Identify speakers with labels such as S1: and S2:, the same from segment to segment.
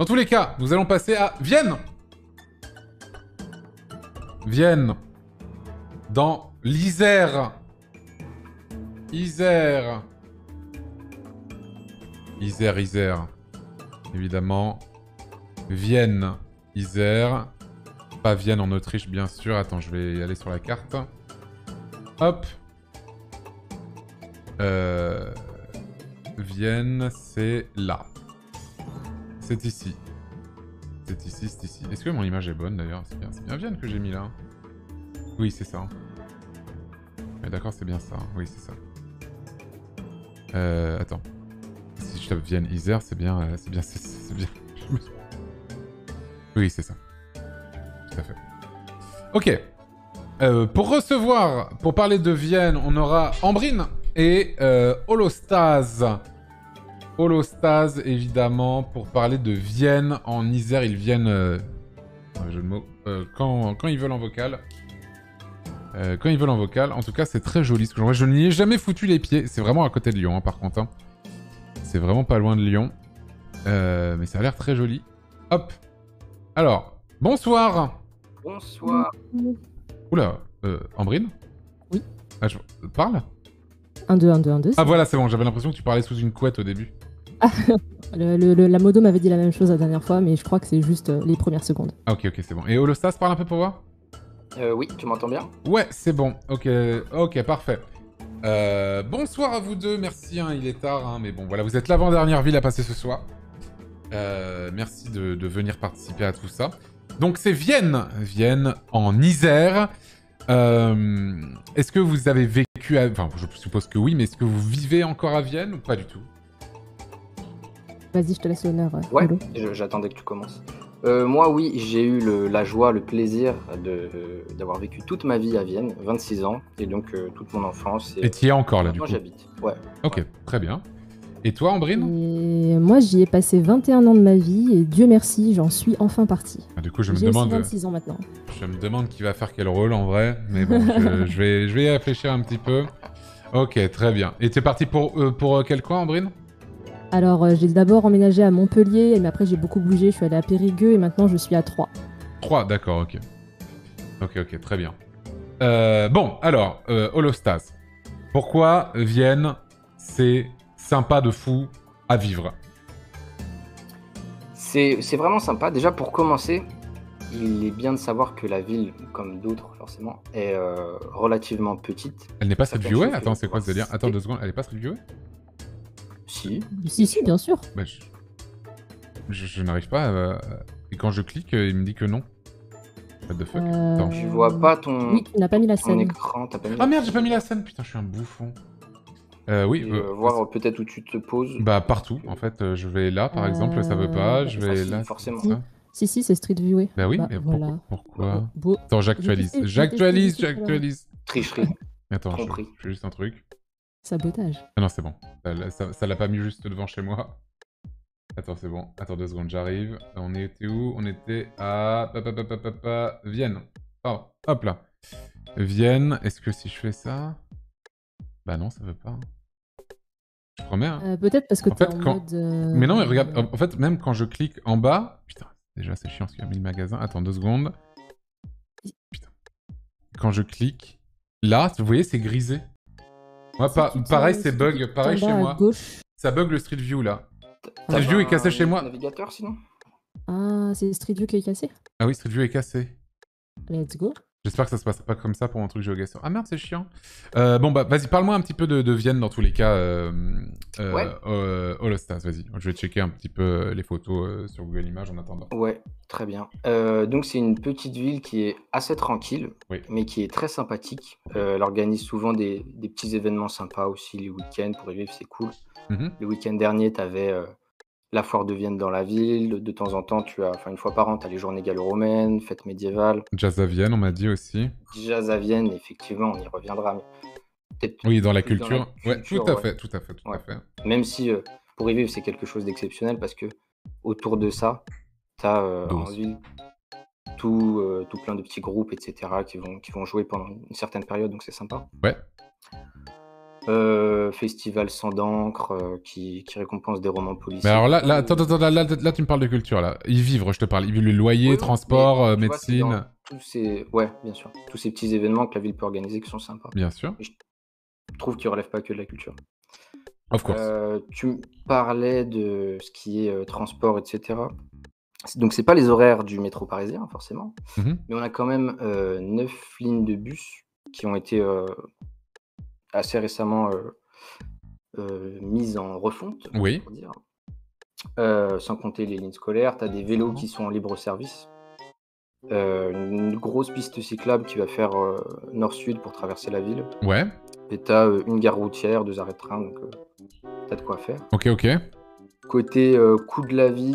S1: Dans tous les cas, nous allons passer à Vienne. Vienne. Dans l'Isère. Isère. Isère. Évidemment. Vienne. Isère. Pas Vienne en Autriche, bien sûr. Attends, je vais y aller sur la carte. Hop. Vienne, c'est là. C'est ici. C'est ici. Est-ce que mon image est bonne d'ailleurs? C'est bien Vienne que j'ai mis là. Oui, c'est ça. Ouais, d'accord, c'est bien ça. Oui, c'est ça. Attends. Si je tape Vienne, Isère, c'est bien. C'est bien. Oui, c'est ça. Tout à fait. Ok. Pour parler de Vienne, on aura Ambrine et Holostase. Holostase, évidemment, pour parler de Vienne. En Isère, ils viennent... jeu de mots. Quand ils veulent en vocal. Quand ils veulent en vocal. En tout cas, c'est très joli. Ce que je n'y ai jamais foutu les pieds. C'est vraiment à côté de Lyon, hein, par contre. Hein. C'est vraiment pas loin de Lyon. Mais ça a l'air très joli. Hop. Alors, bonsoir.
S2: Bonsoir.
S1: Oula, Ambrine?
S3: Oui.
S1: Ah, parle?
S3: 1, 2, 1, 2, 1, 2.
S1: Ah voilà, c'est bon, j'avais l'impression que tu parlais sous une couette au début.
S3: La modo m'avait dit la même chose la dernière fois, mais je crois que c'est juste les premières secondes.
S1: Ah ok, c'est bon. Et Holostas, parle un peu pour voir?
S2: Oui, tu m'entends bien?
S1: Ouais, c'est bon. Ok, parfait. Bonsoir à vous deux, merci, hein, il est tard, hein, mais bon, voilà, vous êtes l'avant-dernière ville à passer ce soir. Merci de venir participer à tout ça. Donc c'est Vienne en Isère. Est-ce que vous avez vécu à... Enfin, je suppose que oui, mais est-ce que vous vivez encore à Vienne ou pas du tout?
S3: Vas-y, je te laisse l'honneur.
S2: Ouais, j'attendais que tu commences. Moi, oui, j'ai eu la joie, le plaisir d'avoir vécu toute ma vie à Vienne, 26 ans, et donc toute mon enfance.
S1: Et tu y es encore là, du coup?
S2: Moi, j'habite, ouais.
S1: Ok,
S2: ouais.
S1: Très bien. Et toi, Ambrine?
S3: Et moi, j'y ai passé 21 ans de ma vie, et Dieu merci, j'en suis enfin partie.
S1: Ah, du coup, je me
S3: J'ai
S1: demande...
S3: aussi 26 ans maintenant.
S1: Je me demande qui va faire quel rôle, en vrai, mais bon, je vais y réfléchir un petit peu. Ok, très bien. Et t'es parti pour quel coin, Ambrine?
S3: Alors, j'ai d'abord emménagé à Montpellier, mais après j'ai beaucoup bougé, je suis allée à Périgueux, et maintenant je suis à Troyes.
S1: Troyes, d'accord, ok. Ok, très bien. Bon, alors, Holostase. Pourquoi Vienne, c'est sympa de fou à vivre?
S2: C'est vraiment sympa. Déjà, pour commencer, il est bien de savoir que la ville, comme d'autres forcément, est relativement petite.
S1: Elle n'est pas Street Viewée? Attends, c'est quoi ce délire? Attends 2 secondes, elle est pas Street Viewée?
S2: Si.
S3: Si, bien sûr.
S1: Bah, je n'arrive pas à... Et quand je clique, il me dit que non. What the fuck? Attends.
S2: Tu vois pas ton...
S3: Oui, tu n'as pas mis la
S2: ton
S3: scène.
S2: écran, t'as pas mis
S1: Ah merde, j'ai pas mis la scène, putain, je suis un bouffon. Oui.
S2: voir peut-être où tu te poses.
S1: Bah partout, en fait, je vais là, par exemple, ça veut pas, je vais là...
S2: forcément.
S1: Ça.
S3: Si, c'est Street View.
S1: Bah oui,
S3: bah,
S1: mais
S3: voilà.
S1: pourquoi?
S3: Beau.
S1: Attends, j'actualise. J'actualise.
S2: Tricherie.
S1: Attends, je
S2: Tromperie.
S1: fais juste un truc.
S3: Sabotage.
S1: Ah non, c'est bon. Ça l'a pas mis juste devant chez moi. Attends, c'est bon. Attends 2 secondes, j'arrive. On était où? On était à... Vienne. Oh, hop là. Vienne. Est-ce que si je fais ça... Bah non, ça veut pas. Hein. Je promets, hein.
S3: Peut-être parce que
S1: En
S3: t'es
S1: fait,
S3: en
S1: quand...
S3: mode...
S1: Mais non, mais regarde. En fait, même quand je clique en bas... Putain, déjà c'est chiant parce qu'il y a 1000 magasins. Attends 2 secondes. Putain. Quand je clique... Là, vous voyez, c'est grisé. Moi, pareil, c'est bug. Pareil chez moi.
S3: Gauche.
S1: Ça bug le Street View, là.
S2: T'as
S1: Street View est cassé chez moi.
S2: Navigateur, sinon?
S3: Ah, c'est Street View qui est cassé?
S1: Ah oui, Street View est cassé.
S3: Let's go.
S1: J'espère que ça se passera pas comme ça pour mon truc GeoGuessr. Ah merde, c'est chiant. Bon, bah, vas-y, parle-moi un petit peu de Vienne dans tous les cas.
S2: Ouais.
S1: Holostas, vas-y. Je vais checker un petit peu les photos sur Google Images en attendant.
S2: Ouais, très bien. Donc, c'est une petite ville qui est assez tranquille,
S1: Oui.
S2: mais qui est très sympathique. Elle organise souvent des petits événements sympas aussi les week-ends. Pour y vivre, c'est cool. Le week-end dernier, tu avais la foire de Vienne dans la ville. De temps en temps, une fois par an, tu as les journées gallo-romaines, fêtes médiévales.
S1: Jazz à Vienne, on m'a dit aussi.
S2: Jazz à Vienne, effectivement, on y reviendra. Mais
S1: oui, dans la culture. Ouais, tout à fait.
S2: Même si pour y vivre, c'est quelque chose d'exceptionnel parce que autour de ça, tu as en ville tout plein de petits groupes, etc., qui vont jouer pendant une certaine période, donc c'est sympa.
S1: Ouais.
S2: Festival Sang d'encre qui récompense des romans policiers.
S1: Mais alors là, attends, là, tu me parles de culture, là. Y vivre, je te parle. Y vivre le loyer, transport, médecine...
S2: Ouais, bien sûr. Tous ces petits événements que la ville peut organiser qui sont sympas.
S1: Bien sûr.
S2: Et je trouve qu'ils relèvent pas que de la culture.
S1: Of course.
S2: Tu me parlais de ce qui est transport, etc. Donc, c'est pas les horaires du métro parisien, forcément. Mais on a quand même 9 lignes de bus qui ont été assez récemment mises en refonte,
S1: oui.
S2: Pour dire. Sans compter les lignes scolaires. Tu as des vélos qui sont en libre service. Une grosse piste cyclable qui va faire nord-sud pour traverser la ville.
S1: Ouais.
S2: Et tu as une gare routière, 2 arrêts de train, donc tu as de quoi faire.
S1: Ok.
S2: Côté coût de la vie,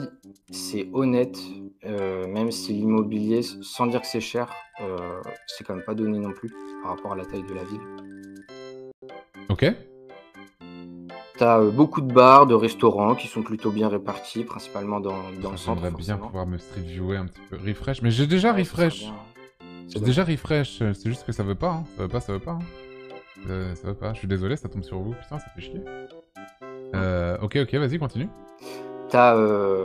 S2: c'est honnête, même si l'immobilier, sans dire que c'est cher, c'est quand même pas donné non plus par rapport à la taille de la ville.
S1: Ok.
S2: T'as beaucoup de bars, de restaurants qui sont plutôt bien répartis, principalement dans le centre.
S1: J'aimerais bien pouvoir me street viewer un petit peu. Refresh, mais j'ai déjà refresh. J'ai déjà refresh, c'est juste que ça veut pas. Hein. Ça veut pas. Hein. Ça veut pas. Je suis désolé, ça tombe sur vous. Putain, ça fait chier. Ok, vas-y, continue.
S2: T'as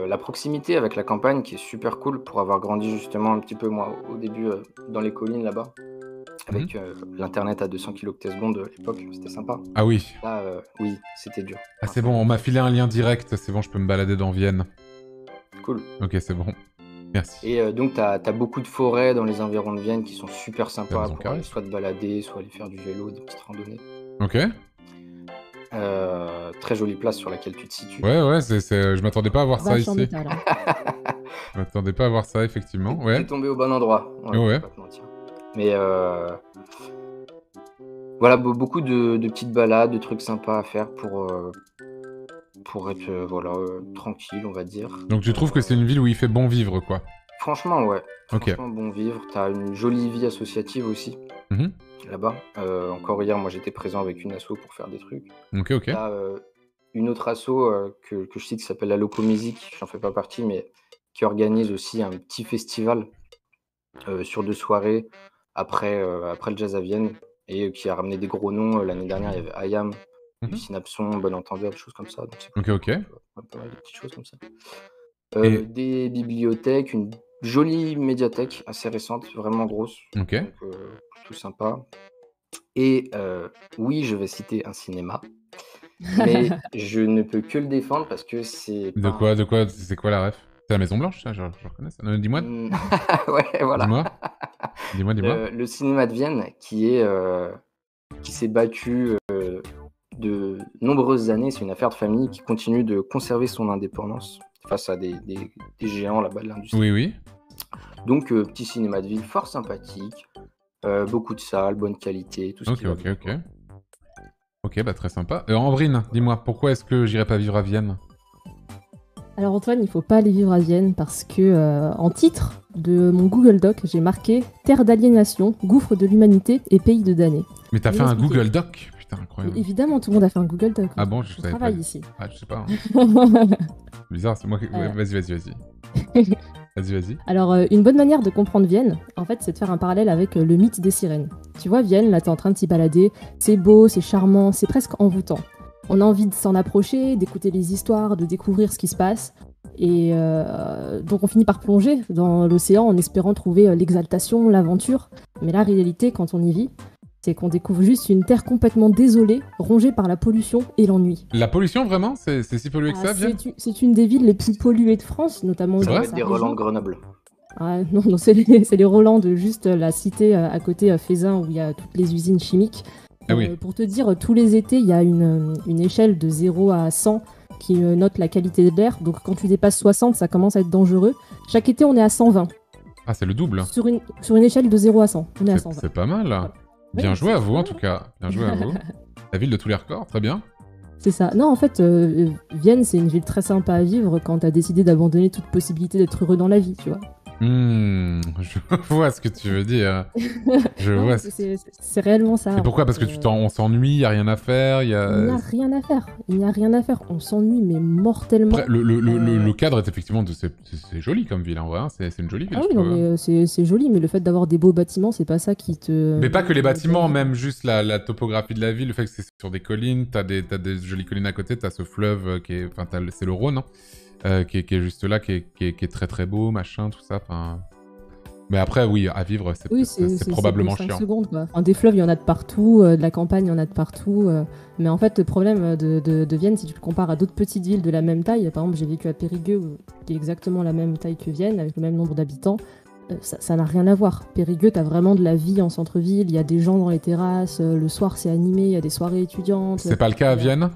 S2: la proximité avec la campagne qui est super cool pour avoir grandi justement un petit peu, moi, au début, dans les collines là-bas. Avec l'internet à 200 kbps à l'époque, c'était sympa.
S1: Ah oui.
S2: Là, oui, c'était dur.
S1: Ah c'est bon, on m'a filé un lien direct, c'est bon, je peux me balader dans Vienne.
S2: Cool.
S1: Ok, c'est bon. Merci.
S2: Et donc, t'as beaucoup de forêts dans les environs de Vienne qui sont super sympas pour aller soit te balader, soit aller faire du vélo, des petites randonnées.
S1: Ok.
S2: Très jolie place sur laquelle tu te situes.
S1: Ouais, je m'attendais pas à voir ça ici. Je m'attendais pas à voir ça, effectivement. Ouais.
S2: T'es tombé au bon endroit.
S1: Ouais.
S2: Pas te mentir. Mais voilà, beaucoup de petites balades, de trucs sympas à faire pour être tranquille, on va dire.
S1: Donc tu trouves que c'est une ville où il fait bon vivre, quoi?
S2: Franchement, ouais.
S1: Okay.
S2: Franchement, bon vivre. T'as une jolie vie associative aussi, là-bas. Encore hier, moi, j'étais présent avec une asso pour faire des trucs.
S1: Ok.
S2: T'as une autre asso que je cite qui s'appelle la Locomusique, j'en fais pas partie, mais qui organise aussi un petit festival sur 2 soirées après le Jazz à Vienne, et qui a ramené des gros noms. L'année dernière, il y avait IAM, du Synapson, Bon Entendeur, des choses comme ça. Donc
S1: ok.
S2: Pas mal de petites choses comme ça. Des bibliothèques, une jolie médiathèque assez récente, vraiment grosse.
S1: Ok.
S2: Donc, tout sympa. Et oui, je vais citer un cinéma, mais je ne peux que le défendre parce que c'est...
S1: De quoi c'est quoi la ref? C'est la Maison Blanche, ça, je reconnais ça. Dis-moi.
S2: Ouais, voilà.
S1: Dis-moi.
S2: Le cinéma de Vienne qui s'est battu de nombreuses années. C'est une affaire de famille qui continue de conserver son indépendance face à des géants là-bas de l'industrie.
S1: Oui.
S2: Donc, petit cinéma de ville fort sympathique, beaucoup de salles, bonne qualité, tout ce qui va bien.
S1: Ok, bah très sympa. Ambrine, dis-moi, pourquoi est-ce que j'irais pas vivre à Vienne?
S3: Alors Antoine, il faut pas aller vivre à Vienne parce que en titre de mon Google Doc, j'ai marqué Terre d'aliénation, gouffre de l'humanité et pays de damnés.
S1: Mais t'as fait un Google Doc? Putain, incroyable.
S3: Évidemment, tout le monde a fait un Google Doc.
S1: Ah bon, je savais
S3: travaille
S1: pas.
S3: Ici.
S1: Ah, je sais pas. Hein. Bizarre, c'est moi qui... Ouais, vas-y. Vas-y.
S3: Alors, une bonne manière de comprendre Vienne, en fait, c'est de faire un parallèle avec le mythe des sirènes. Tu vois, Vienne, là, t'es en train de t'y balader, c'est beau, c'est charmant, c'est presque envoûtant. On a envie de s'en approcher, d'écouter les histoires, de découvrir ce qui se passe. Et donc on finit par plonger dans l'océan en espérant trouver l'exaltation, l'aventure. Mais la réalité, quand on y vit, c'est qu'on découvre juste une terre complètement désolée, rongée par la pollution et l'ennui.
S1: La pollution, vraiment? C'est si pollué que ça, Vienne?
S3: C'est une des villes les plus polluées de France, notamment...
S2: Ça va être des Roland de Grenoble.
S3: Ah, non, c'est les Roland de juste la cité à côté, Fézin, où il y a toutes les usines chimiques.
S1: Ah oui.
S3: Pour te dire, tous les étés, il y a une échelle de 0 à 100 qui note la qualité de l'air. Donc quand tu dépasses 60, ça commence à être dangereux. Chaque été, on est à 120.
S1: Ah, c'est le double.
S3: Sur une échelle de 0 à 100, on est à 120.
S1: C'est pas mal. Voilà. Bien joué à vous, en tout cas. Bien joué à vous. La ville de tous les records, très bien.
S3: C'est ça. Non, en fait, Vienne, c'est une ville très sympa à vivre quand t'as décidé d'abandonner toute possibilité d'être heureux dans la vie, tu vois.
S1: Je vois ce que tu veux dire. Je
S3: Non,
S1: vois.
S3: c'est réellement ça.
S1: Et pourquoi? Parce que on s'ennuie, y a rien à faire,
S3: Il n'y a rien à faire. Il n'y a rien à faire. On s'ennuie, mais mortellement.
S1: Après, le cadre est effectivement... C'est joli comme ville, en vrai. Hein. C'est une jolie ville,
S3: Ah
S1: je
S3: oui, non,
S1: trouve.
S3: mais c'est joli, mais le fait d'avoir des beaux bâtiments, c'est pas ça qui te...
S1: Mais pas que les bâtiments, même juste la topographie de la ville, le fait que c'est sur des collines, t'as des jolies collines à côté, t'as ce fleuve qui est... Enfin, c'est le Rhône, hein, qui est juste là, qui est très très beau, machin, tout ça, enfin... Mais après, oui, à vivre, c'est probablement chiant.
S3: Secondes, quoi. Enfin, des fleuves, il y en a de partout, de la campagne, il y en a de partout. Mais en fait, le problème de Vienne, si tu le compares à d'autres petites villes de la même taille, par exemple, j'ai vécu à Périgueux, qui est exactement la même taille que Vienne, avec le même nombre d'habitants, ça n'a rien à voir. Périgueux, t'as vraiment de la vie en centre-ville, il y a des gens dans les terrasses, le soir c'est animé, il y a des soirées étudiantes.
S1: C'est pas le cas à Vienne?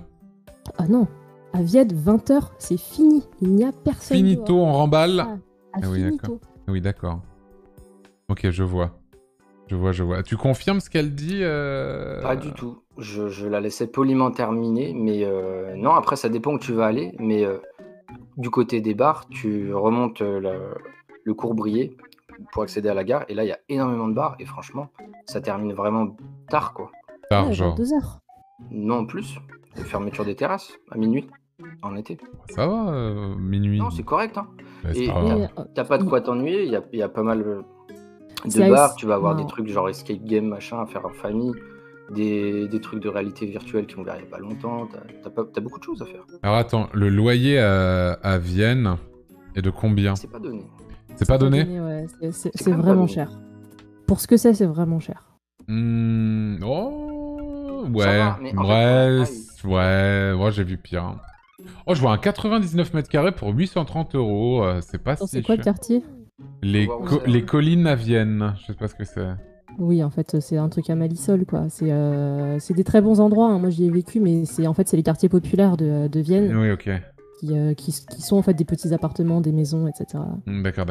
S3: Ah non, à Vienne, 20h, c'est fini, il n'y a personne.
S1: Finito,
S3: dehors.
S1: on remballe.
S3: Ah
S1: oui,
S3: finito.
S1: Oui, d'accord. Ok, je vois. Je vois. Tu confirmes ce qu'elle dit
S2: Pas du tout. Je la laissais poliment terminer, mais non, après, ça dépend où tu vas aller. Mais du côté des bars, tu remontes le Courbrier pour accéder à la gare. Et là, il y a énormément de bars. Et franchement, ça termine vraiment tard, quoi.
S1: Tard,
S3: Ouais,
S1: genre.
S3: 2h.
S2: Non, plus. Fermeture des terrasses, à minuit, en été.
S1: Ça va, minuit.
S2: Non, c'est correct. Hein.
S1: Ouais, c'est
S2: Et
S1: pas grave.
S2: t'as pas de quoi t'ennuyer. Il y a pas mal
S3: C'est
S2: de bars.
S3: ice.
S2: Tu vas avoir
S3: Non.
S2: des trucs genre escape game, machin, à faire en famille. Des trucs de réalité virtuelle qui ont ouvert il y a pas longtemps. T'as beaucoup de choses à faire.
S1: Alors attends, le loyer à Vienne est de combien?
S2: C'est pas donné.
S1: C'est pas donné?
S3: Ouais, c'est
S2: quand même
S3: vraiment
S2: pas
S3: cher. Pour ce que c'est vraiment cher.
S1: Oh,
S2: Ça
S1: ouais,
S2: va, mais en fait,
S1: ouais, j'ai vu pire. Hein. Oh, je vois un 99 mètres carrés pour 830 €, c'est pas si
S3: C'est quoi le
S1: cher.
S3: quartier?
S1: Les collines à Vienne, je sais pas ce que c'est.
S3: Oui, en fait, c'est un truc à Malisol, quoi. C'est des très bons endroits. Hein. Moi, j'y ai vécu, mais c'est les quartiers populaires de Vienne
S1: Oui, ok.
S3: qui sont en fait des petits appartements, des maisons, etc.
S1: D'accord.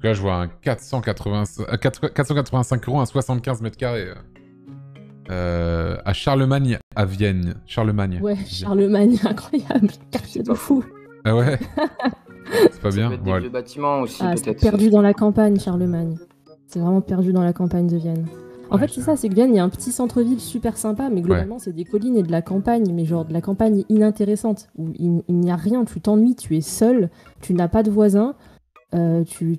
S1: Là, je vois un 485 € à 75 mètres carrés. À Charlemagne, à Vienne. Charlemagne.
S3: Ouais, Charlemagne, incroyable. Quartier de fou.
S1: Ah ouais. C'est pas
S2: Ça
S1: bien.
S2: peut être des vieux bâtiments aussi,
S3: C'est
S2: peut-être.
S3: perdu dans la campagne, Charlemagne. C'est vraiment perdu dans la campagne de Vienne. En fait, c'est ça, c'est que Vienne, il y a un petit centre-ville super sympa, mais globalement, c'est des collines et de la campagne, mais genre de la campagne inintéressante, où il n'y a rien, tu t'ennuies, tu es seul, tu n'as pas de voisins, tu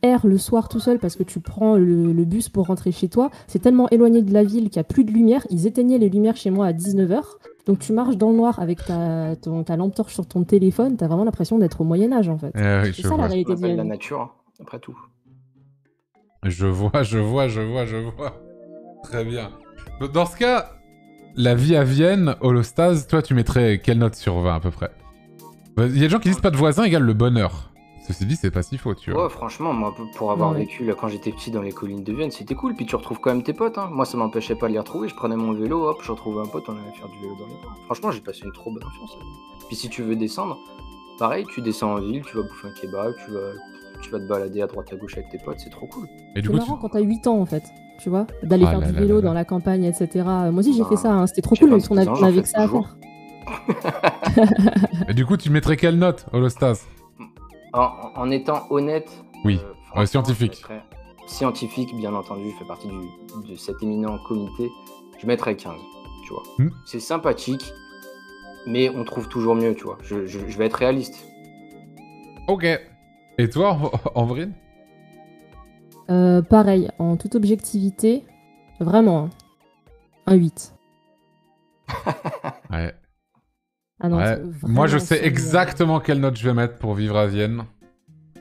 S3: erres le soir tout seul parce que tu prends le bus pour rentrer chez toi. C'est tellement éloigné de la ville qu'il n'y a plus de lumière. Ils éteignaient les lumières chez moi à 19h. Donc tu marches dans le noir avec ta lampe torche sur ton téléphone, t'as vraiment l'impression d'être au Moyen-Âge en fait.
S1: Oui,
S3: c'est ça la réalité de
S2: la
S3: Vienne.
S2: nature, hein, après tout.
S1: Je vois. Très bien. Dans ce cas, la vie à Vienne, Holostase, toi, tu mettrais quelle note sur 20 à peu près? Il y a des gens qui disent pas de voisins égale le bonheur. Ceci dit, c'est pas si faux, tu vois.
S2: Ouais, franchement, moi, pour avoir vécu là, quand j'étais petit dans les collines de Vienne, c'était cool. Puis tu retrouves quand même tes potes. Hein. Moi, ça m'empêchait pas de les retrouver. Je prenais mon vélo, hop, je retrouvais un pote, on allait faire du vélo dans les bois. Franchement, j'ai passé une trop bonne enfance. Puis si tu veux descendre, pareil, tu descends en ville, tu vas bouffer un kebab, tu vas te balader à droite à gauche avec tes potes, c'est trop cool.
S1: Et du
S3: C'est
S1: coup,
S3: marrant quand t'as 8 ans en fait, tu vois, d'aller faire du vélo dans la campagne, etc. Moi aussi j'ai fait ça, hein. C'était trop cool, même si on avait que ça à faire.
S1: Et du coup, tu mettrais quelle note, Holostase?
S2: En étant honnête,
S1: oui, scientifique.
S2: Scientifique, bien entendu, je fais partie de cet éminent comité. Je mettrais 15, tu vois. C'est sympathique, mais on trouve toujours mieux, tu vois. Je vais être réaliste.
S1: Ok. Et toi, Ambrine?
S3: Pareil, en toute objectivité, vraiment, un 8.
S1: Ouais.
S3: Ah non,
S1: ouais. Moi, je sais exactement quelle note je vais mettre pour vivre à Vienne.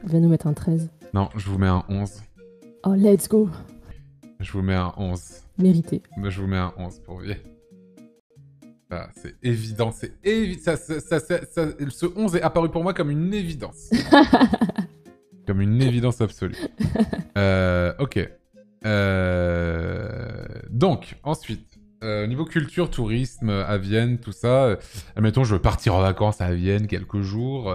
S3: Je vais nous mettre un 13.
S1: Non, je vous mets un 11.
S3: Oh, let's go.
S1: Je vous mets un 11.
S3: Mérité.
S1: Mais je vous mets un 11 pour Vienne. Ah, c'est évident, ce 11 est apparu pour moi comme une évidence. Comme une évidence absolue. Ok. Donc, ensuite, niveau culture, tourisme, à Vienne, tout ça, admettons, je veux partir en vacances à Vienne quelques jours,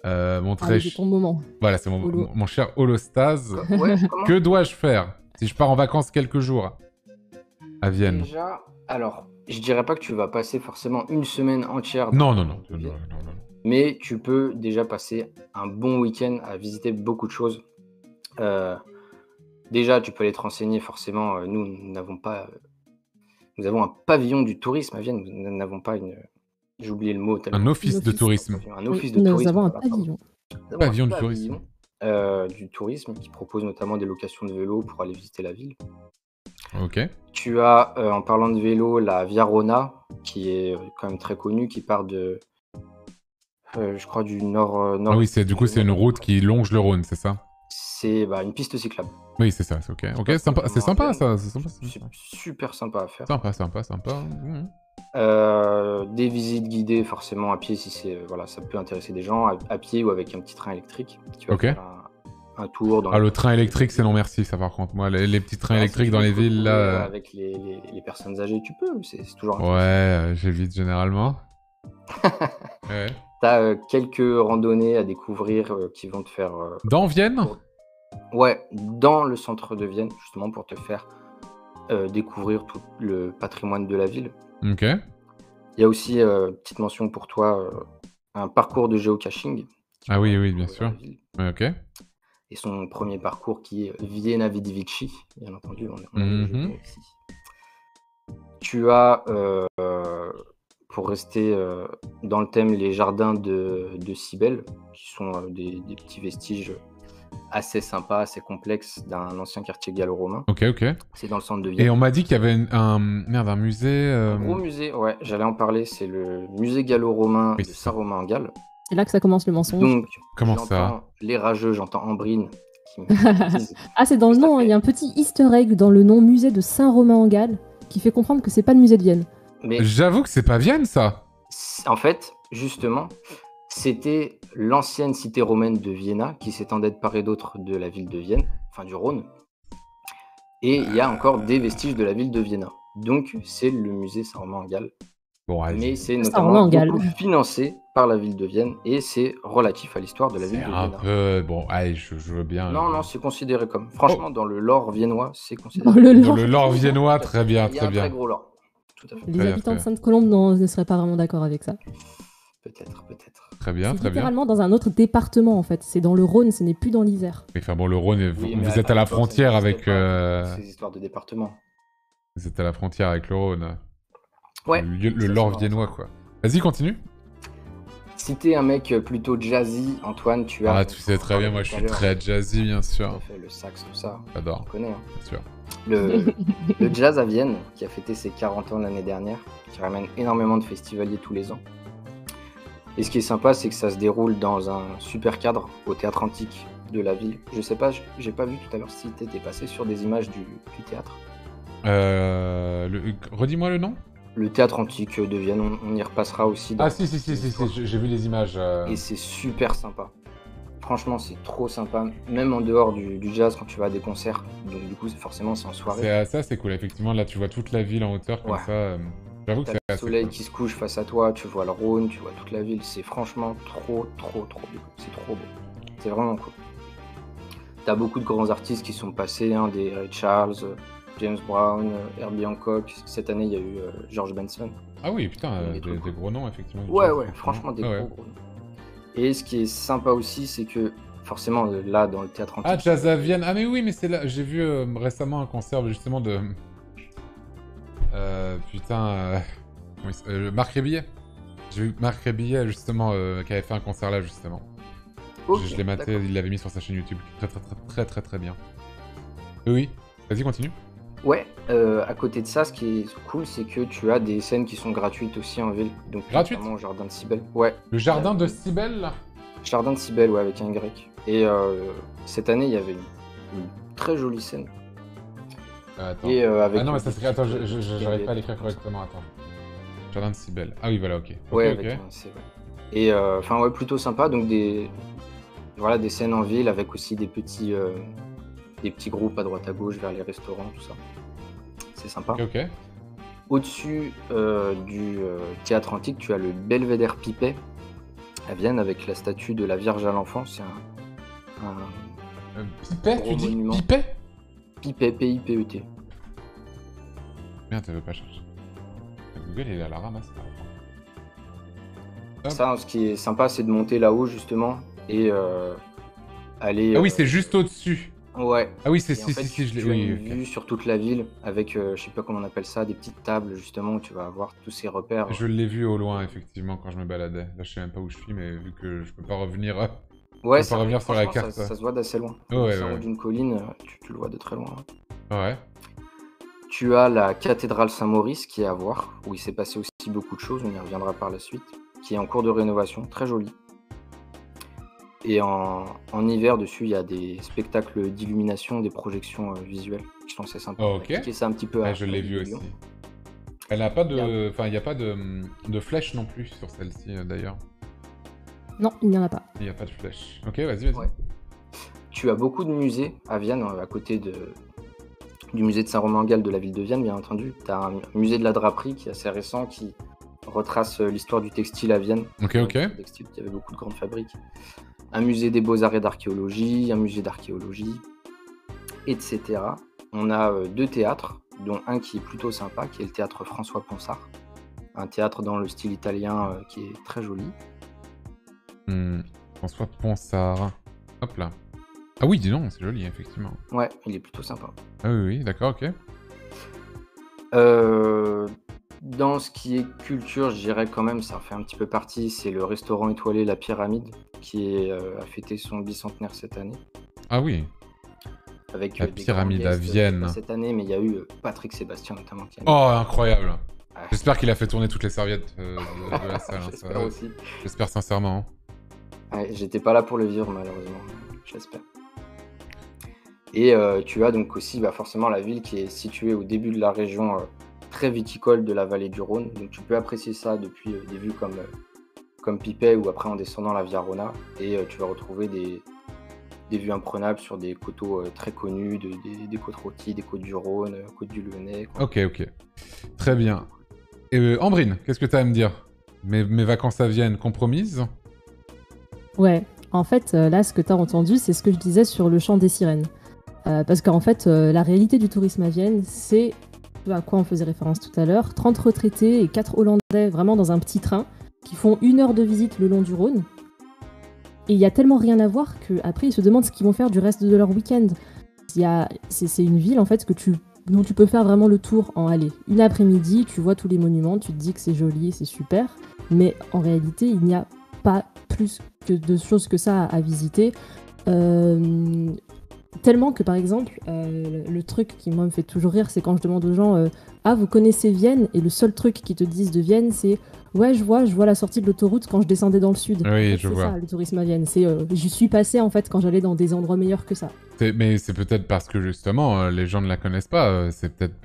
S1: montrer...
S3: c'est ton moment.
S1: Voilà, c'est mon cher Holostase.
S2: Ouais,
S1: que dois-je faire si je pars en vacances quelques jours à Vienne?
S2: Déjà, alors, je dirais pas que tu vas passer forcément une semaine entière.
S1: Non.
S2: Mais tu peux déjà passer un bon week-end à visiter beaucoup de choses. Déjà, tu peux aller te renseigner forcément. Nous avons un pavillon du tourisme à Vienne. Nous n'avons pas j'ai oublié le mot.
S1: Un office de tourisme.
S2: Un office de tourisme.
S3: Nous avons un pavillon.
S1: Pavillon du tourisme.
S2: Du tourisme qui propose notamment des locations de vélos pour aller visiter la ville.
S1: Ok.
S2: Tu as, en parlant de vélo, la Via Rona, qui est quand même très connue, qui part de, je crois, du nord.
S1: Ah oui, c'est une route qui longe le Rhône, c'est ça?
S2: C'est une piste cyclable.
S1: Oui, c'est ça, c'est ok. Ok, sympa, c'est sympa ça. C'est
S2: super sympa à faire.
S1: Sympa.
S2: Des visites guidées forcément à pied si ça peut intéresser des gens à pied ou avec un petit train électrique. Tu vas faire un tour dans
S1: le train électrique c'est non merci ça par contre. Moi les petits trains électriques dans les villes là
S2: avec les personnes âgées tu peux, c'est toujours
S1: j'évite généralement. Ouais.
S2: T'as quelques randonnées à découvrir qui vont te faire
S1: dans Vienne.
S2: Ouais, dans le centre de Vienne justement pour te faire découvrir tout le patrimoine de la ville.
S1: Ok.
S2: Il y a aussi, petite mention pour toi, un parcours de géocaching.
S1: Ah oui, bien sûr. Ouais, ok.
S2: Et son premier parcours qui est Vienna Vidi Vici, bien entendu. Ici. Tu as, pour rester dans le thème, les jardins de Cybèle, qui sont des petits vestiges assez sympa, assez complexe d'un ancien quartier gallo-romain.
S1: Ok.
S2: C'est dans le centre de Vienne.
S1: Et on m'a dit qu'il y avait un musée...
S2: Un gros musée, ouais, j'allais en parler, c'est le musée gallo-romain de Saint-Romain-en-Galles.
S3: C'est là que ça commence le mensonge.
S2: Donc,
S1: comment ça?
S2: Les rageux, j'entends Ambrine qui me disent...
S3: Ah, c'est dans le nom, il y a un petit easter egg dans le nom musée de Saint-Romain-en-Galles qui fait comprendre que c'est pas le musée de Vienne.
S2: Mais
S1: j'avoue que c'est pas Vienne, ça.
S2: En fait, justement... C'était l'ancienne cité romaine de Vienna qui s'étendait de part et d'autre de la ville de Vienne, enfin du Rhône. Et il y a encore des vestiges de la ville de Vienna. Donc c'est le musée Saint-Romain-en-Galles.
S1: Bon,
S2: mais c'est notamment financé par la ville de Vienne et c'est relatif à l'histoire de la ville de Vienna.
S1: C'est un peu... Bon, allez, je veux bien...
S2: Non, c'est considéré comme... Franchement, dans le lore viennois, c'est considéré
S1: dans le lore viennois, très bien.
S2: Il y a un très gros lore. Tout à fait.
S3: Les habitants de Sainte-Colombe ne seraient pas vraiment d'accord avec ça.
S2: Peut-être.
S1: Très bien.
S3: C'est littéralement dans un autre département en fait. C'est dans le Rhône, ce n'est plus dans l'Isère.
S1: Enfin bon, le Rhône, vous êtes à la frontière avec...
S2: Ces histoires de département.
S1: Vous êtes à la frontière avec le Rhône.
S2: Ouais.
S1: Le lore viennois, quoi. Vas-y, continue.
S2: Si t'es un mec plutôt jazzy, Antoine, tu as...
S1: Ah, tu sais très bien, moi je suis très jazzy, bien sûr.
S2: Le sax, tout ça.
S1: J'adore.
S2: Tu connais, hein.
S1: Bien sûr.
S2: Le jazz à Vienne, qui a fêté ses 40 ans l'année dernière, qui ramène énormément de festivaliers tous les ans. Et ce qui est sympa, c'est que ça se déroule dans un super cadre au théâtre antique de la ville. Je sais pas, j'ai pas vu tout à l'heure si t'étais passé sur des images du théâtre.
S1: Redis-moi le nom.
S2: Le théâtre antique de Vienne, on y repassera aussi.
S1: Ah si, j'ai vu les images.
S2: Et c'est super sympa. Franchement, c'est trop sympa, même en dehors du jazz quand tu vas à des concerts. Donc du coup, forcément, c'est en soirée.
S1: Ça, c'est cool. Effectivement, là, tu vois toute la ville en hauteur comme ça. J'avoue que c'est
S2: le soleil qui se couche face à toi, tu vois le Rhône, tu vois toute la ville. C'est franchement trop beau. C'est trop beau. C'est vraiment cool. T'as beaucoup de grands artistes qui sont passés, hein, des Ray Charles, James Brown, Herbie Hancock. Cette année, il y a eu George Benson.
S1: Ah oui, putain, des gros noms, effectivement.
S2: Ouais, franchement, des gros noms. Et ce qui est sympa aussi, c'est que forcément, là, dans le théâtre antique...
S1: Ah, Jazz à Vienne. Ah mais oui, mais c'est là. J'ai vu récemment un concert, justement, de... Marc Rébillet. J'ai vu Marc Rébillet, justement, qui avait fait un concert là, justement. Okay, je l'ai maté, il l'avait mis sur sa chaîne YouTube. Très bien. Oui, vas-y, continue.
S2: Ouais, à côté de ça, ce qui est cool, c'est que tu as des scènes qui sont gratuites aussi en ville. Donc,
S1: gratuites ?
S2: Notamment au jardin de Cybèle. Ouais.
S1: Le jardin de Cybèle, là ?
S2: Jardin de Cybèle, ouais, avec un Y. Et cette année, il y avait une très jolie scène.
S1: Attends.
S2: Et, avec
S1: non, mais ça serait... Attends, j'arrive pas à l'écrire correctement, attends. Jardin de Cybèle. Ah oui, voilà, ok.
S2: Ouais, avec un C, ouais. Et enfin, ouais, plutôt sympa. Donc, des scènes en ville avec aussi des petits groupes à droite à gauche vers les restaurants, tout ça. C'est sympa.
S1: Ok.
S2: Au-dessus du théâtre antique, tu as le Belvédère Pipet à Vienne avec la statue de la Vierge à l'Enfant. C'est un
S1: Pipet, tu dis
S2: monument.
S1: Pipet ?
S2: Pipet, P-I-P-E-T.
S1: Merde, ça veut pas chercher. Google, il est à la ramasse.
S2: Ça, ce qui est sympa, c'est de monter là-haut, justement, et aller...
S1: Ah oui, c'est juste au-dessus.
S2: Ouais.
S1: Ah oui, c'est
S2: Et en fait,
S1: si, je l'ai.
S2: tu as
S1: Oui,
S2: une
S1: ok.
S2: vue sur toute la ville avec, je sais pas comment on appelle ça, des petites tables, justement, où tu vas avoir tous ces repères.
S1: Je l'ai vu au loin, effectivement, quand je me baladais. Là, je sais même pas où je suis, mais vu que je peux pas revenir,
S2: Ouais,
S1: je peux pas revenir sur la
S2: franchement,
S1: carte.
S2: ça se voit d'assez loin.
S1: Ouais,
S2: C'est en haut
S1: ouais.
S2: d'une colline, tu le vois de très loin.
S1: Ouais.
S2: Tu as la cathédrale Saint-Maurice qui est à voir, où il s'est passé aussi beaucoup de choses, on y reviendra par la suite, qui est en cours de rénovation, très jolie. Et en hiver, dessus, il y a des spectacles d'illumination, des projections visuelles qui sont assez sympas.
S1: Ok.
S2: Qui ça un petit peu
S1: Ouais,
S2: à
S1: je l'ai
S2: l'île
S1: vu
S2: de Lyon.
S1: aussi. Elle n'a pas de... Enfin, il n'y a pas de flèche non plus sur celle-ci, d'ailleurs.
S3: Non, il n'y en a pas.
S1: Il n'y a pas de flèche. Ok, vas-y.
S2: Ouais. Tu as beaucoup de musées à Vienne, à côté du musée de Saint-Romain-en-Galles de la ville de Vienne, bien entendu. Tu as un musée de la draperie qui est assez récent, qui retrace l'histoire du textile à Vienne.
S1: Ok.
S2: Textile, il y avait beaucoup de grandes fabriques. Un musée des beaux-arts et d'archéologie, un musée d'archéologie, etc. On a 2 théâtres, dont un qui est plutôt sympa, qui est le théâtre François Ponsard. Un théâtre dans le style italien qui est très joli.
S1: François Ponsard. Hop là. Ah oui, dis donc, c'est joli, effectivement.
S2: Ouais, il est plutôt sympa.
S1: Ah oui, d'accord, ok.
S2: Dans ce qui est culture, je dirais quand même, ça en fait un petit peu partie, c'est le restaurant étoilé La Pyramide, qui a fêté son bicentenaire cette année.
S1: Ah oui.
S2: Avec
S1: La
S2: des
S1: Pyramide
S2: grands
S1: à
S2: guests,
S1: Vienne.
S2: pas cette année, mais il y a eu Patrick Sébastien notamment.
S1: Oh, incroyable.
S2: Ouais.
S1: J'espère qu'il a fait tourner toutes les serviettes de la salle.
S2: J'espère aussi.
S1: J'espère sincèrement.
S2: Ouais, j'étais pas là pour le vivre malheureusement, j'espère. Et tu as donc aussi forcément la ville qui est située au début de la région très viticole de la vallée du Rhône. Donc tu peux apprécier ça depuis des vues comme Pipet ou après en descendant la Via Rona. Et tu vas retrouver des vues imprenables sur des coteaux très connus, des côtes rôties, des côtes du Rhône, côtes du Lyonnais.
S1: Ok. Très bien. Et Ambrine, qu'est-ce que tu as à me dire? Mes vacances à Vienne compromises?
S3: Ouais, en fait, là, ce que tu as entendu, c'est ce que je disais sur le chant des sirènes. Parce qu'en fait, la réalité du tourisme à Vienne, c'est ce à quoi on faisait référence tout à l'heure, 30 retraités et 4 Hollandais vraiment dans un petit train qui font 1 heure de visite le long du Rhône. Et il y a tellement rien à voir qu'après, ils se demandent ce qu'ils vont faire du reste de leur week-end. C'est une ville, en fait, dont tu peux faire vraiment le tour en aller. Une après-midi, tu vois tous les monuments, tu te dis que c'est joli, c'est super. Mais en réalité, il n'y a pas plus de choses que ça à visiter. Tellement que, par exemple, le truc qui, moi, me fait toujours rire, c'est quand je demande aux gens « Ah, vous connaissez Vienne ?» Et le seul truc qu'ils te disent de Vienne, c'est « Ouais, je vois la sortie de l'autoroute quand je descendais dans le sud. »
S1: Oui,
S3: en fait,
S1: je vois.
S3: C'est ça, le tourisme à Vienne. J'y suis passée, en fait, quand j'allais dans des endroits meilleurs que ça.
S1: Mais c'est peut-être parce que, justement, les gens ne la connaissent pas. C'est peut-être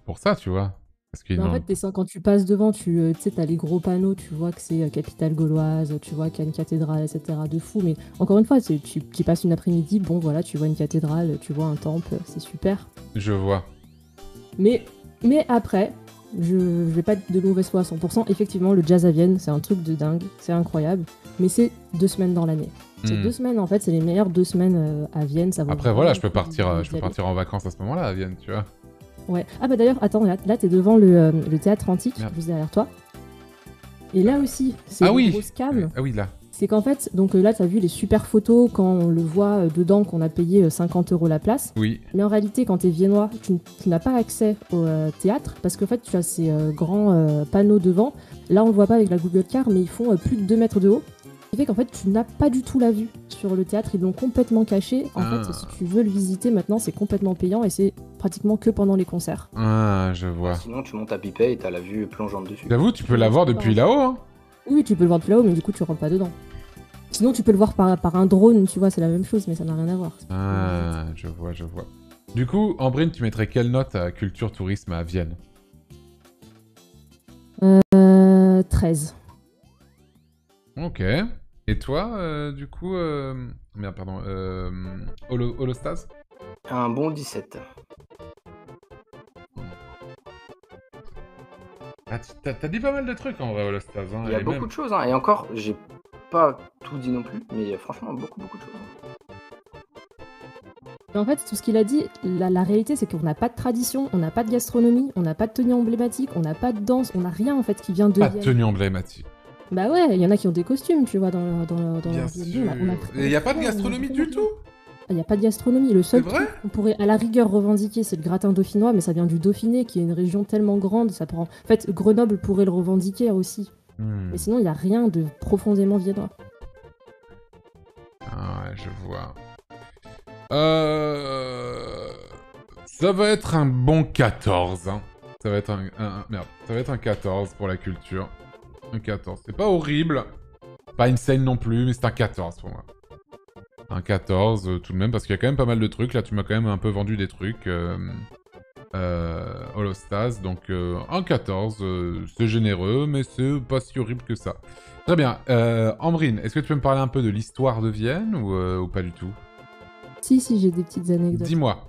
S1: pour ça, tu vois. Parce qu'ils
S3: En fait, quand tu passes devant, tu sais, t'as les gros panneaux, tu vois que c'est capitale gauloise, tu vois qu'il y a une cathédrale, etc. de fou. Mais encore une fois, tu passes une après-midi, bon voilà, tu vois une cathédrale, tu vois un temple, c'est super.
S1: Je vois.
S3: Mais après, je vais pas être de mauvaise foi à 100%. Effectivement, le jazz à Vienne, c'est un truc de dingue, c'est incroyable. Mais c'est 2 semaines dans l'année. C'est 2 semaines, en fait, c'est les meilleures 2 semaines à Vienne. Ça vaut
S1: Après, voilà, je peux partir en vacances à ce moment-là à Vienne, tu vois.
S3: Ouais. Ah bah d'ailleurs, attends, là t'es devant le théâtre antique, juste derrière toi. Et là aussi, c'est une grosse cam.
S1: Ah oui, là.
S3: C'est qu'en fait, donc là t'as vu les super photos quand on le voit dedans qu'on a payé 50 € la place.
S1: Oui.
S3: Mais en réalité, quand t'es viennois, tu n'as pas accès au théâtre parce qu'en fait tu as ces grands panneaux devant. Là on le voit pas avec la Google Car, mais ils font plus de 2 mètres de haut. Ce qui fait qu'en fait tu n'as pas du tout la vue sur le théâtre, ils l'ont complètement caché. En fait, si tu veux le visiter maintenant, c'est complètement payant et c'est pratiquement que pendant les concerts.
S1: Ah, je vois.
S2: Sinon, tu montes à Pipet et t'as la vue plongeante dessus.
S1: J'avoue, tu peux la voir depuis là-haut, hein.
S3: Oui, tu peux le voir depuis là-haut, mais du coup, tu rentres pas dedans. Sinon, tu peux le voir par un drone, tu vois, c'est la même chose, mais ça n'a rien à voir.
S1: Ah, je vois. Du coup, Ambrine, tu mettrais quelle note à culture tourisme à Vienne?
S3: 13.
S1: Ok. Et toi, du coup... Merde, pardon. Holostase?
S2: Un bon 17.
S1: Ah, t'as dit pas mal de trucs en vrai, Holostase. Hein,
S2: il y a beaucoup de choses, hein. Et encore, j'ai pas tout dit non plus, mais franchement, beaucoup de choses.
S3: Mais en fait, tout ce qu'il a dit, la réalité, c'est qu'on n'a pas de tradition, on n'a pas de gastronomie, on n'a pas de tenue emblématique, on n'a pas de danse, on n'a rien en fait qui vient de
S1: Pas
S3: Vienne.
S1: de tenue emblématique.
S3: Bah ouais, il y en a qui ont des costumes, tu vois, dans
S1: Bien
S3: leur
S1: sûr.
S3: ville.
S1: Et il n'y a pas de gastronomie du tout?
S3: Il n'y a pas de gastronomie. Le seul
S1: C'est vrai
S3: truc qu'on pourrait à la rigueur revendiquer, c'est le gratin dauphinois, mais ça vient du Dauphiné, qui est une région tellement grande. Ça prend... En fait, Grenoble pourrait le revendiquer aussi. Mais sinon, il n'y a rien de profondément viennois.
S1: Ah ouais, je vois. Ça va être un bon 14. Hein. Ça va être merde. Ça va être un 14 pour la culture. Un 14. C'est pas horrible. Pas insane non plus, mais c'est un 14 pour moi. Un 14 tout de même, parce qu'il y a quand même pas mal de trucs. Là, tu m'as quand même un peu vendu des trucs. Holostase, donc un 14. C'est généreux, mais c'est pas si horrible que ça. Très bien. Ambrine, est-ce que tu peux me parler un peu de l'histoire de Vienne ou pas du tout?
S3: Si, j'ai des petites anecdotes.
S1: Dis-moi.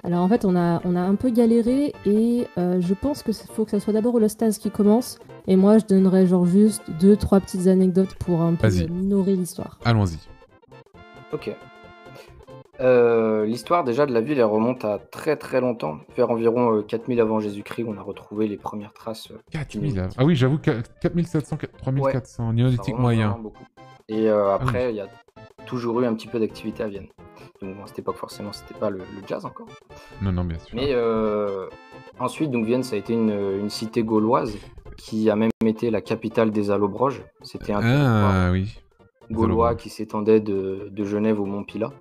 S3: Alors en fait, on a un peu galéré et je pense que faut que ça soit d'abord Holostase qui commence. Et moi, je donnerais genre juste 2-3 petites anecdotes pour un peu minorer l'histoire.
S1: Allons-y.
S2: Ok. L'histoire déjà de la ville, elle remonte à très très longtemps, vers environ 4000 avant Jésus-Christ, où on a retrouvé les premières traces.
S1: 4000 Ah oui, j'avoue, 4700, 3400, néolithique moyen.
S2: Beaucoup. Et après, il y a toujours eu un petit peu d'activité à Vienne. Donc à cette époque, forcément, c'était pas le jazz encore.
S1: Non, bien sûr.
S2: Mais ensuite, donc Vienne, ça a été une cité gauloise qui a même été la capitale des Allobroges. C'était un territoire gaulois qui s'étendait de Genève au Mont Pilat.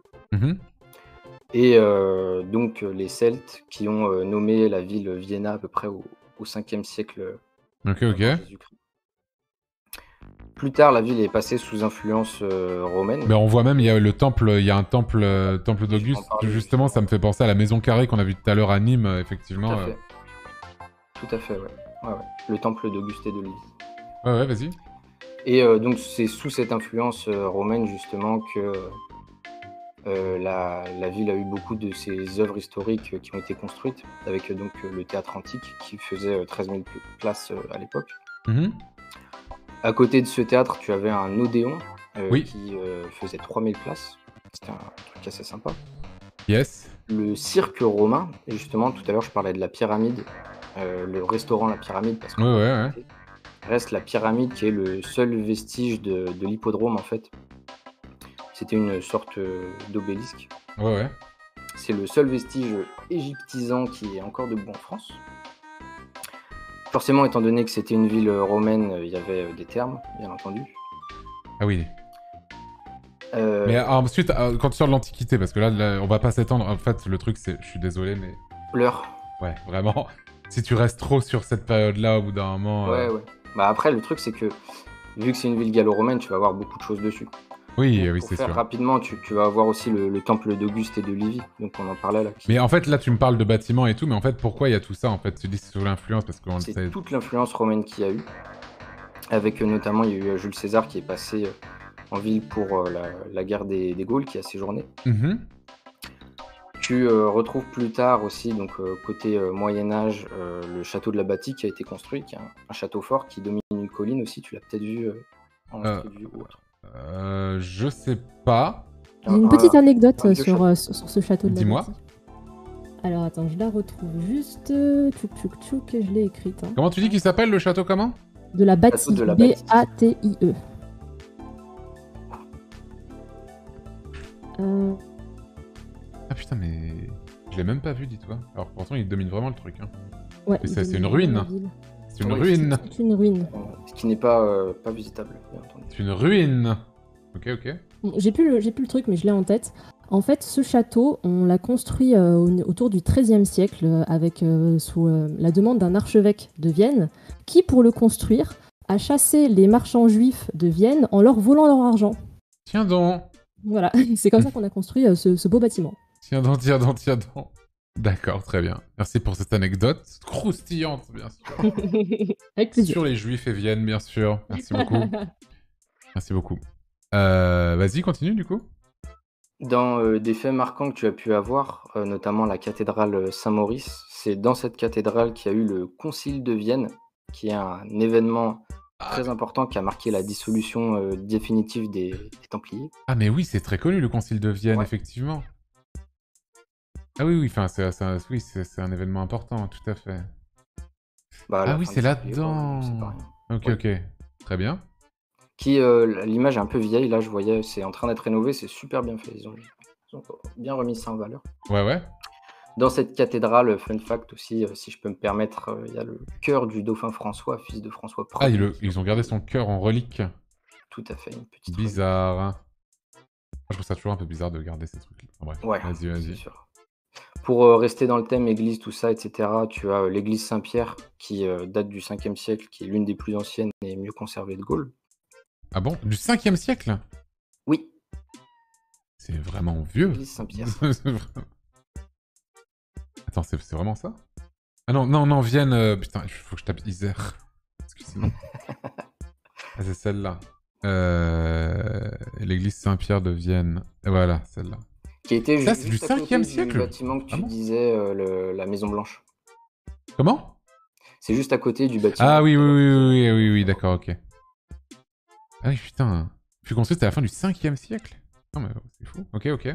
S2: Et donc les Celtes qui ont nommé la ville Vienna à peu près au 5e siècle.
S1: Ok.
S2: Jésus-Christ. Plus tard, la ville est passée sous influence romaine.
S1: Mais on voit même, il y a le temple, il y a un temple d'Auguste. Justement, ça me fait penser à la maison carrée qu'on a vue tout à l'heure à Nîmes, effectivement.
S2: Tout à fait, ouais. Le temple d'Auguste et de Lévis.
S1: Ouais, vas-y.
S2: Et donc c'est sous cette influence romaine justement que la ville a eu beaucoup de ces œuvres historiques qui ont été construites, avec donc le théâtre antique qui faisait 13 000 places à l'époque. À côté de ce théâtre, tu avais un Odéon qui faisait 3000 places. C'était un truc assez sympa.
S1: Yes.
S2: Le cirque romain, et justement tout à l'heure je parlais de la pyramide, le restaurant La Pyramide, parce que reste la pyramide qui est le seul vestige de l'hippodrome en fait. C'était une sorte d'obélisque.
S1: Ouais.
S2: C'est le seul vestige égyptisant qui est encore debout en France. Forcément, étant donné que c'était une ville romaine, il y avait des thermes, bien entendu.
S1: Ah oui. Mais ensuite, quand tu sors de l'Antiquité, parce que là, on va pas s'étendre. En fait, le truc, c'est... Je suis désolé, mais...
S2: L'heure.
S1: Ouais, vraiment. Si tu restes trop sur cette période-là, au bout d'un moment...
S2: Ouais. Bah après, le truc, c'est que, vu que c'est une ville gallo-romaine, tu vas avoir beaucoup de choses dessus.
S1: Oui,
S2: donc,
S1: c'est sûr.
S2: Rapidement, tu vas avoir aussi le temple d'Auguste et de Lévis, donc on en parlait là.
S1: Mais en fait, là, tu me parles de bâtiments et tout, mais en fait, pourquoi il y a tout ça, en fait? Tu dis que c'est sous l'influence, parce qu'on le sait...
S2: C'est toute l'influence romaine qu'il y a eu, avec notamment, il y a eu Jules César qui est passé en ville pour la guerre des Gaules, qui a séjourné. Tu retrouves plus tard aussi, donc côté Moyen-Âge, le château de la Bâtie qui a été construit, qui est un château fort qui domine une colline aussi, tu l'as peut-être vu en street view ou autre.
S1: Je sais pas.
S3: J'ai une petite anecdote sur ce château de la
S1: Dis-moi.
S3: Bâtie. Alors attends, je la retrouve juste. Tchouk, je l'ai écrite. Hein.
S1: Comment tu dis qu'il s'appelle le château comment?
S3: De la Bâtie. B-A-T-I-E.
S1: Ah putain, mais je l'ai même pas vu, dis-toi. Alors pourtant, il domine vraiment le truc. Hein.
S3: Ouais.
S1: C'est une ruine. C'est une ruine.
S3: C'est une ruine.
S2: Ce qui n'est pas visitable, bien entendu.
S1: C'est une ruine. Ok.
S3: Bon, j'ai plus le truc, mais je l'ai en tête. En fait, ce château, on l'a construit autour du XIIIe siècle, sous la demande d'un archevêque de Vienne, qui, pour le construire, a chassé les marchands juifs de Vienne en leur volant leur argent.
S1: Tiens donc.
S3: Voilà, c'est comme ça qu'on a construit ce beau bâtiment.
S1: Tiens donc. D'accord, très bien. Merci pour cette anecdote croustillante, bien sûr.
S3: Avec plaisir.
S1: Sur les Juifs et Vienne, bien sûr. Merci beaucoup. Merci beaucoup. Vas-y, continue du coup.
S2: Dans des faits marquants que tu as pu avoir, notamment la cathédrale Saint-Maurice, c'est dans cette cathédrale qu'il y a eu le Concile de Vienne, qui est un événement très important qui a marqué la dissolution définitive des Templiers.
S1: Ah mais oui, c'est très connu le Concile de Vienne, effectivement. Ah oui, enfin, c'est un événement important, tout à fait.
S2: Bah,
S1: ah oui, c'est là-dedans. Ok, ok. Très bien.
S2: L'image est un peu vieille, là, je voyais, c'est en train d'être rénové, c'est super bien fait. Ils ont bien remis ça en valeur.
S1: Ouais.
S2: Dans cette cathédrale, fun fact aussi, si je peux me permettre, il y a le cœur du dauphin François, fils de François Ier.
S1: Ah, ils ont gardé son cœur en relique.
S2: Tout à fait, une petite
S1: bizarre. Relique. Je trouve ça toujours un peu bizarre de garder ces trucs-là. Bref,
S2: ouais,
S1: vas-y.
S2: Sûr. Pour rester dans le thème église, tout ça, etc., tu as l'église Saint-Pierre qui date du 5e siècle, qui est l'une des plus anciennes et mieux conservées de Gaule.
S1: Ah bon? Du 5e siècle?
S2: Oui.
S1: C'est vraiment vieux.
S2: L'église Saint-Pierre.
S1: Attends, c'est vraiment ça? Ah non, Vienne... putain, il faut que je tape Isère. Parce que sinon... ah, c'est celle-là. L'église Saint-Pierre de Vienne. Et voilà, celle-là.
S2: Qui était
S1: ça, c'est du 5e siècle?
S2: Du bâtiment que tu disais, la Maison Blanche.
S1: Comment?
S2: C'est juste à côté du bâtiment.
S1: Ah oui, d'accord, ok. Ah oui, putain. Fut construite à la fin du 5e siècle? Non, mais c'est fou. Ok.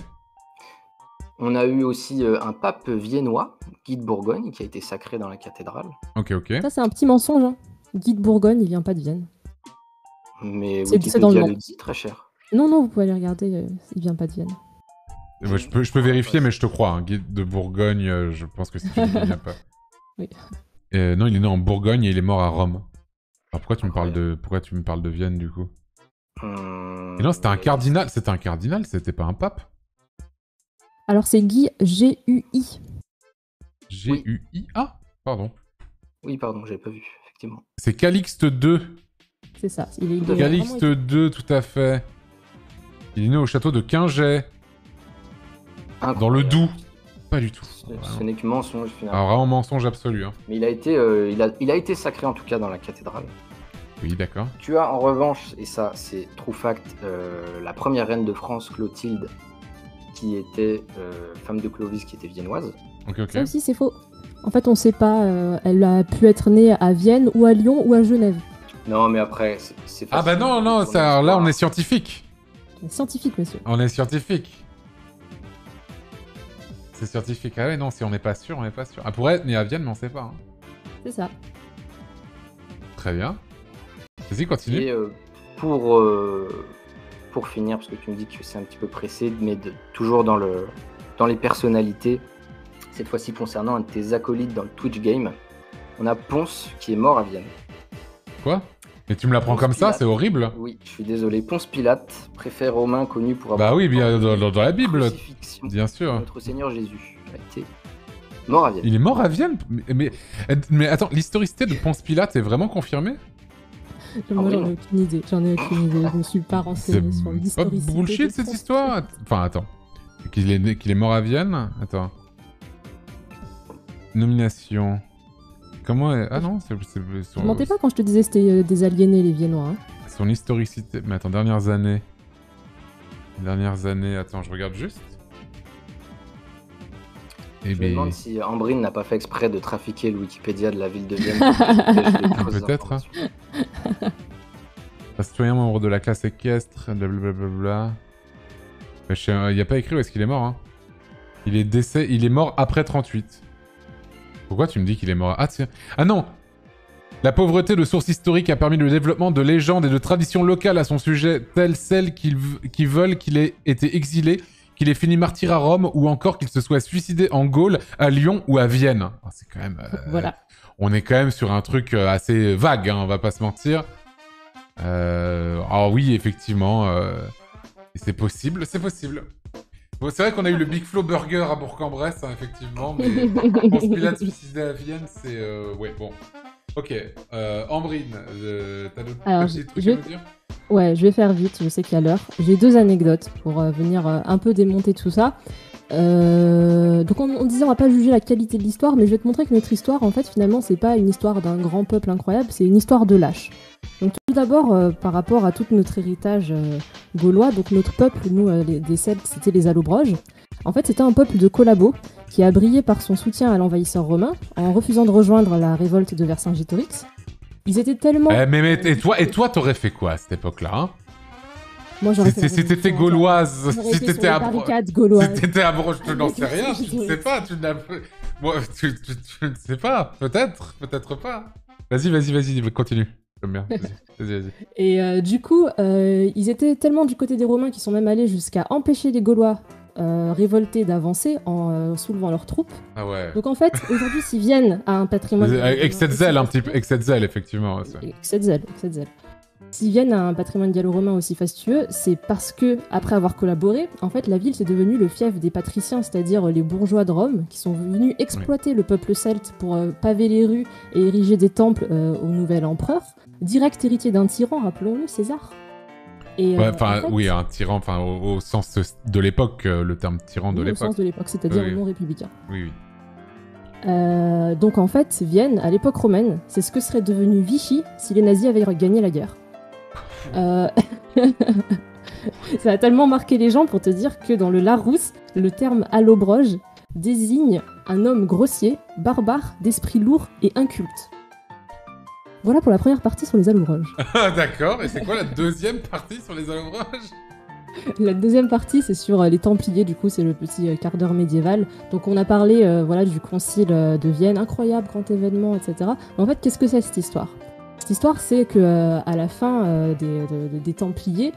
S2: On a eu aussi un pape viennois, Guy de Bourgogne, qui a été sacré dans la cathédrale.
S1: Ok.
S3: Ça, c'est un petit mensonge. Hein. Guy de Bourgogne, il vient pas de Vienne.
S2: Mais Wikipédia le dit, très cher.
S3: Non, vous pouvez aller regarder, il vient pas de Vienne.
S1: Ouais, je peux vérifier, mais je te crois. Hein. Guy de Bourgogne, je pense que si tu dis qu'il vient pas.
S3: Oui.
S1: Non, il est né en Bourgogne et il est mort à Rome. Alors pourquoi tu me parles de Vienne, du coup? Et non, c'était un cardinal. C'était un cardinal, c'était pas un pape?
S3: Alors c'est Guy G-U-I.
S1: G-U-I? Ah, pardon.
S2: Oui, pardon, j'avais pas vu, effectivement.
S1: C'est Calixte II.
S3: C'est ça.
S1: Calixte II, tout à fait. Il est né au château de Quingey. Dans le Doubs. Pas du tout.
S2: Ce n'est que mensonge, finalement.
S1: Alors vraiment mensonge absolu. Hein.
S2: Mais il a été sacré, en tout cas, dans la cathédrale.
S1: Oui, d'accord.
S2: Tu as, en revanche, et ça, c'est true fact, la première reine de France, Clotilde, qui était femme de Clovis, qui était viennoise.
S1: Ok.
S3: Ça aussi, c'est faux. En fait, on sait pas. Elle a pu être née à Vienne, ou à Lyon, ou à Genève.
S2: Non, mais après, c'est facile.
S1: Ah bah non, ça, là, on est scientifique.
S3: Scientifique, monsieur.
S1: On est scientifique. C'est scientifique. Ah ouais, non, si on n'est pas sûr, on n'est pas sûr. Ah, pourrait être née à Vienne, mais on sait pas. Hein.
S3: C'est ça.
S1: Très bien. Vas-y, continue.
S2: Et pour finir, parce que tu me dis que c'est un petit peu pressé, mais toujours dans les personnalités, cette fois-ci concernant un de tes acolytes dans le Twitch game, on a Ponce qui est mort à Vienne.
S1: Quoi? Mais tu me l'apprends comme ça, c'est horrible.
S2: Oui, je suis désolé. Ponce Pilate, préfet romain connu pour avoir...
S1: Bah oui, bien dans la Bible, bien sûr.
S2: Notre Seigneur Jésus a été mort à Vienne.
S1: Il est mort à Vienne? Mais attends, l'historicité de Ponce Pilate est vraiment confirmée?
S3: Moi, j'en ai aucune idée. Je me suis pas renseigné sur l'historicité.
S1: C'est pas bullshit cette histoire? Enfin, attends. Qu'il est mort à Vienne? Attends. Nomination. Comment... Ah non, c'est...
S3: Je mentais pas quand je te disais c'était des aliénés, les Viennois. Hein.
S1: Son historicité... Mais attends, dernières années, attends, je regarde juste.
S2: Je me demande si Ambrine n'a pas fait exprès de trafiquer le Wikipédia de la ville de Vienne.
S1: Peut-être. Un citoyen membre de la classe équestre, blablabla. Il n'y a pas écrit où est-ce qu'il est mort. Hein. Il est mort après 38. Pourquoi tu me dis qu'il est mort? Ah non! La pauvreté de sources historiques a permis le développement de légendes et de traditions locales à son sujet, telles celles qui veulent qu'il ait été exilé, qu'il ait fini martyr à Rome, ou encore qu'il se soit suicidé en Gaule, à Lyon ou à Vienne. Ah, c'est quand même...
S3: Voilà.
S1: On est quand même sur un truc assez vague, hein, on va pas se mentir. Ah oui, effectivement. C'est possible, c'est possible. Bon, c'est vrai qu'on a eu le Big Flow Burger à Bourg-en-Bresse, hein, effectivement, mais Ponce Pilate suicidé à Vienne, c'est... Ouais, bon. Ok, Ambrine, t'as d'autres petits trucs à nous dire?
S3: Ouais, je vais faire vite, je sais qu'il y a l'heure. J'ai 2 anecdotes pour venir un peu démonter tout ça. Donc on disait on va pas juger la qualité de l'histoire, mais je vais te montrer que notre histoire, en fait, finalement, c'est pas une histoire d'un grand peuple incroyable, c'est une histoire de lâches. Donc tout d'abord, par rapport à tout notre héritage gaulois, donc notre peuple, nous, des Celtes, c'était les Allobroges. En fait, c'était un peuple de collabos qui a brillé par son soutien à l'envahisseur romain en refusant de rejoindre la révolte de Vercingétorix. Ils étaient tellement...
S1: et toi, t'aurais fait quoi à cette époque-là, hein?
S3: Moi, j'aurais
S1: Si t'étais gauloise, si t'étais à
S3: Broche,
S1: je n'en sais rien, je ne sais pas, tu ne sais pas, peut-être pas. Vas-y, continue. J'aime bien, vas-y.
S3: Et du coup, ils étaient tellement du côté des Romains qu'ils sont même allés jusqu'à empêcher les Gaulois révoltés d'avancer en soulevant leurs troupes.
S1: Ah ouais.
S3: Donc en fait, aujourd'hui, s'ils viennent à un patrimoine...
S1: Excès de zèle, un petit peu, excès de zèle, effectivement.
S3: Excès de zèle. S'ils viennent à un patrimoine gallo-romain aussi fastueux, c'est parce que, après avoir collaboré, en fait, la ville c'est devenue le fief des patriciens, c'est-à-dire les bourgeois de Rome, qui sont venus exploiter le peuple celte pour paver les rues et ériger des temples au nouvel empereur, direct héritier d'un tyran, rappelons-le, César.
S1: Et, oui, un tyran, au sens de l'époque, le terme tyran de l'époque.
S3: Au sens de l'époque, c'est-à-dire au nom républicain.
S1: Oui.
S3: Donc en fait, Vienne, à l'époque romaine, c'est ce que serait devenu Vichy si les nazis avaient gagné la guerre. Ça a tellement marqué les gens pour te dire que dans le Larousse, le terme allobroge désigne un homme grossier, barbare, d'esprit lourd et inculte. Voilà pour la première partie sur les allobroges.
S1: D'accord, et c'est quoi la deuxième partie sur les allobroges?
S3: La deuxième partie, c'est sur les Templiers, du coup, c'est le petit quart d'heure médiéval. Donc on a parlé du concile de Vienne, incroyable, grand événement, etc. Mais en fait, qu'est-ce que c'est cette histoire? Cette histoire, c'est que à la fin des Templiers,